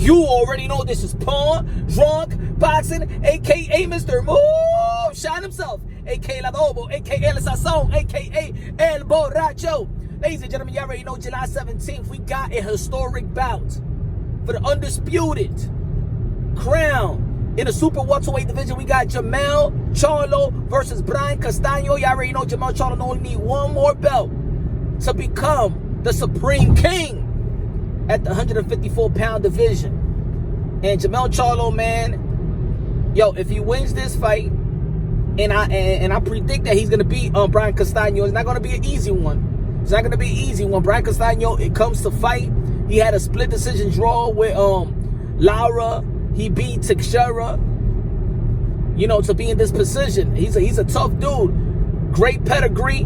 You already know this is Pawn Drunk Boxing, a.k.a. Mr. Move Shine himself, a.k.a. El Adobo, a.k.a. El Sazon, a.k.a. El Borracho. Ladies and gentlemen, you already know July 17th, we got a historic bout for the undisputed crown. In the super welterweight division, we got Jermell Charlo versus Brian Castano. You already know Jermell Charlo only need one more belt to become the supreme king at the 154-pound division. And Jermell Charlo, man, yo, if he wins this fight, and I predict that he's gonna beat Brian Castano, it's not gonna be an easy one. It's not gonna be an easy one. Brian Castano, it comes to fight, he had a split decision draw with Lara. He beat Teixeira, you know, to be in this position. He's a tough dude. Great pedigree,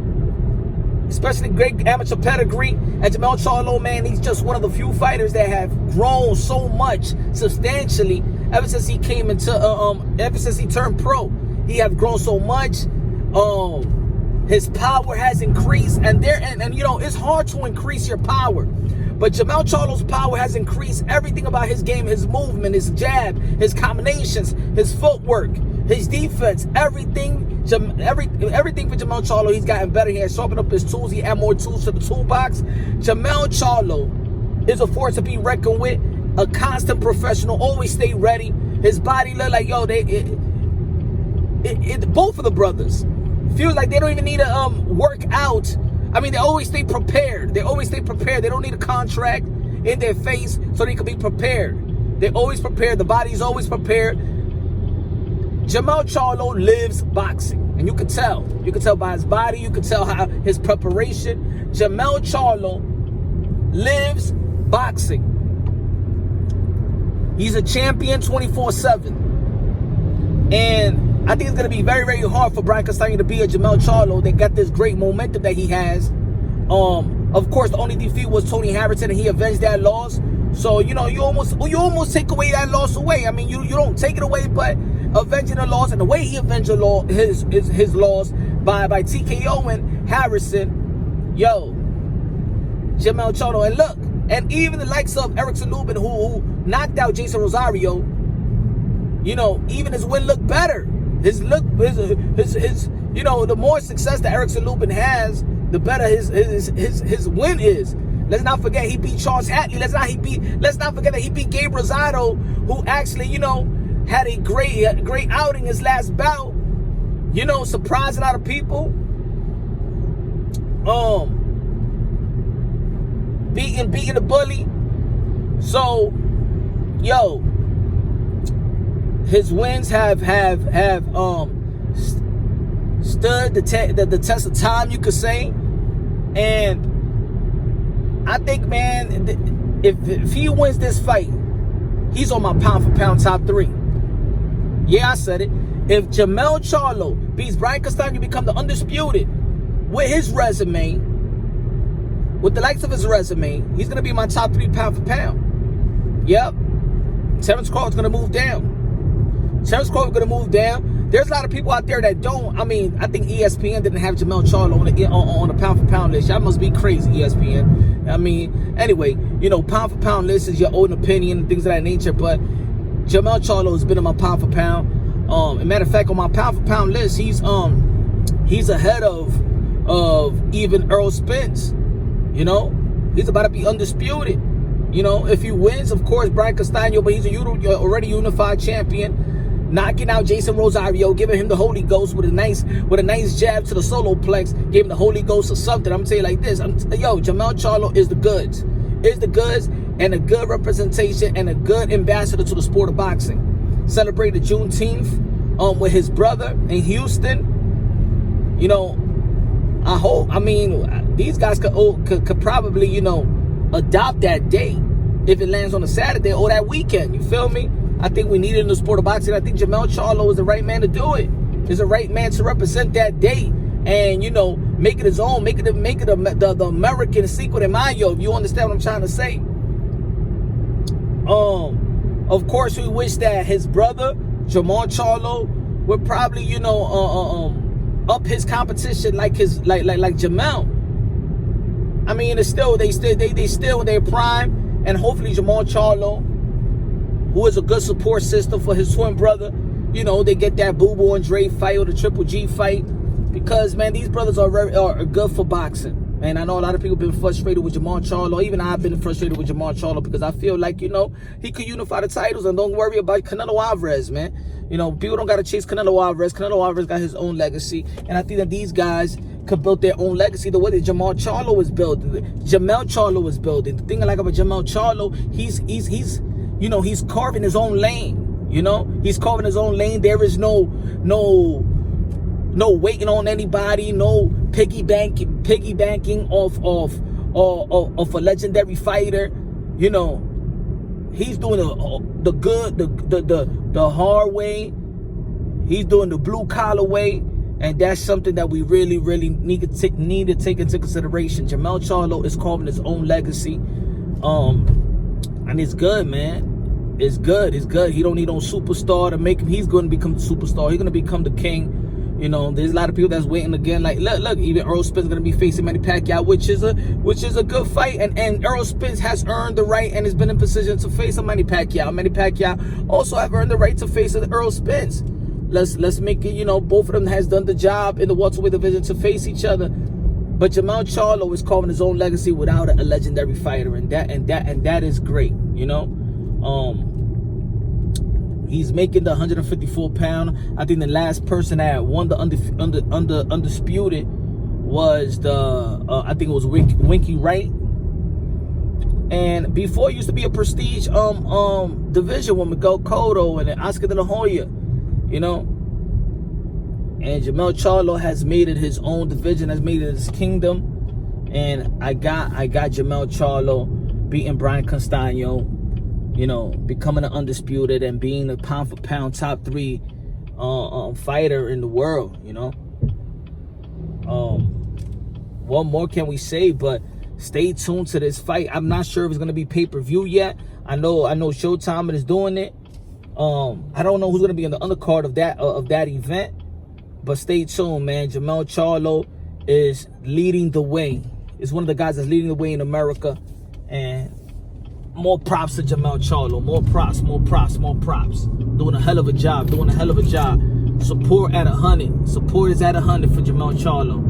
especially great amateur pedigree. And Jermell Charlo, man, he's just one of the few fighters that have grown so much substantially ever since he came into ever since he turned pro. He have grown so much. His power has increased, and you know, it's hard to increase your power. But Jermell Charlo's power has increased. Everything about his game, his movement, his jab, his combinations, his footwork, his defense, everything for Jermell Charlo, he's gotten better. He has sharpened up his tools. He added more tools to the toolbox. Jermell Charlo is a force to be reckoned with, a constant professional, always stay ready. His body look like, yo, both of the brothers feels like they don't even need to work out. I mean, they always stay prepared. They always stay prepared. They don't need a contract in their face so they can be prepared. They're always prepared. The body's always prepared. Jermell Charlo lives boxing. And you can tell. You can tell by his body. You can tell how his preparation. Jermell Charlo lives boxing. He's a champion 24/7. And I think it's going to be very, very hard for Brian Castano to beat a Jermell Charlo. They got this great momentum that he has. Of course, the only defeat was Tony Harrison, and he avenged that loss. So, you know, you almost take away that loss away. I mean, you don't take it away, but avenging the loss, and the way he avenged his loss by TKOing Harrison, yo, Jermell Charlo. And look, and even the likes of Erickson Lubin, who knocked out Jason Rosario, you know, even his win looked better. His you know, the more success that Erickson Lubin has, the better his win is. Let's not forget he beat Charles Hatley. Let's not forget that he beat Gabe Rosado, who actually, you know, had a great outing his last bout. You know, surprised a lot of people. Beating the bully. So, yo, his wins have stood the test of time, you could say. And I think, man, if he wins this fight, he's on my pound-for-pound top 3. Yeah, I said it. If Jermell Charlo beats Brian Castano, you become the undisputed with his resume, with the likes of his resume, he's going to be my top 3 pound-for-pound. Yep. Terrence Crawford's going to move down. Terrence Crawford going to move down. There's a lot of people out there that don't. I mean, I think ESPN didn't have Jermell Charlo on the pound-for-pound list. Y'all must be crazy, ESPN. I mean, anyway, you know, pound-for-pound list is your own opinion and things of that nature, but Jermell Charlo has been on my pound-for-pound. As a matter of fact, on my pound-for-pound list, he's ahead of even Earl Spence. You know, he's about to be undisputed. You know, if he wins, of course, Brian Castano, but he's already unified champion, knocking out Jason Rosario, giving him the Holy Ghost with a nice jab to the solo plex, gave him the Holy Ghost or something. I'm telling you like this, yo, Jermell Charlo is the goods, and a good representation and a good ambassador to the sport of boxing. Celebrated Juneteenth with his brother in Houston. You know, I mean, these guys could probably, you know, adopt that day if it lands on a Saturday or that weekend. You feel me? I think we need it in the sport of boxing. I think Jermell Charlo is the right man to do it. He's the right man to represent that day and, you know, make it his own, make it the American Cinco de Mayo, if you understand what I'm trying to say. Of course, we wish that his brother Jermell Charlo would probably, you know, up his competition like Jermell. I mean, it's still they still in their prime, and hopefully Jermell Charlo who is a good support system for his twin brother. You know, they get that Boo Boo and Dre fight or the Triple G fight. Because, man, these brothers are good for boxing. And I know a lot of people have been frustrated with Jermell Charlo. Even I've been frustrated with Jermell Charlo because I feel like, you know, he could unify the titles and don't worry about Canelo Alvarez, man. You know, people don't got to chase Canelo Alvarez. Canelo Alvarez got his own legacy. And I think that these guys could build their own legacy the way that Jermell Charlo was building. Jermell Charlo was building. The thing I like about Jermell Charlo, he's you know, he's carving his own lane. You know, he's carving his own lane. There is no waiting on anybody, no piggybacking off a legendary fighter. You know, he's doing the good, the hard way. He's doing the blue collar way, and that's something that we really need to take into consideration. Jermell Charlo is carving his own legacy, and it's good, man. It's good. He don't need no superstar to make him. He's going to become the superstar. He's going to become the king. You know, there's a lot of people that's waiting again. Like, look, even Errol Spence going to be facing Manny Pacquiao, which is a good fight. And Errol Spence has earned the right and has been in position to face a Manny Pacquiao. Manny Pacquiao also have earned the right to face Errol Spence. Let's make it, you know, both of them has done the job in the welterweight division to face each other. But Jermell Charlo is carving his own legacy without a legendary fighter, and that is great. You know, he's making the 154-pound. I think the last person that won the undisputed was I think it was Winky Wright. And before it used to be a prestige division with Miguel Cotto and Oscar De La Hoya, you know. And Jermell Charlo has made it his own division, has made it his kingdom. And I got Jermell Charlo beating Brian Castano, you know, becoming an undisputed and being a pound for pound top 3 fighter in the world, you know. What more can we say? But stay tuned to this fight. I'm not sure if it's gonna be pay-per-view yet. I know Showtime is doing it. I don't know who's gonna be on the undercard of that event, but stay tuned, man. Jermell Charlo is leading the way. It's one of the guys that's leading the way in America, and more props to Jermell Charlo. More props. Doing a hell of a job. Support at 100. Support is at 100 for Jermell Charlo.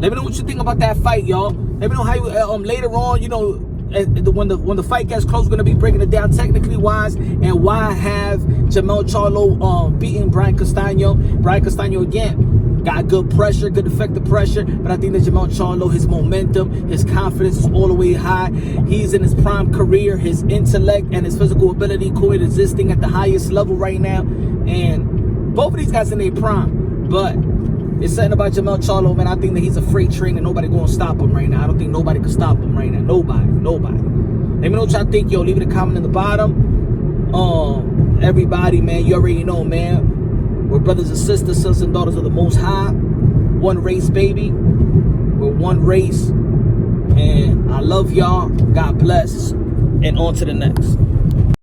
Let me know what you think about that fight, y'all. Let me know how you later on, you know, when the fight gets close, we're gonna be breaking it down technically wise and why have Jermell Charlo beating Brian Castano. Brian Castano again got good pressure, good effective pressure, but I think that Jermell Charlo, his momentum, his confidence is all the way high. He's in his prime career. His intellect and his physical ability coexisting at the highest level right now, and both of these guys in their prime. But it's something about Jermell Charlo, man. I think that he's a freight train and nobody gonna stop him right now. I don't think nobody can stop him right now. Nobody. Let me know what y'all think, yo. Leave it a comment in the bottom. Everybody, man, you already know, man. We're brothers and sisters, sons and daughters of the Most High. One race, baby. We're one race. And I love y'all. God bless. And on to the next.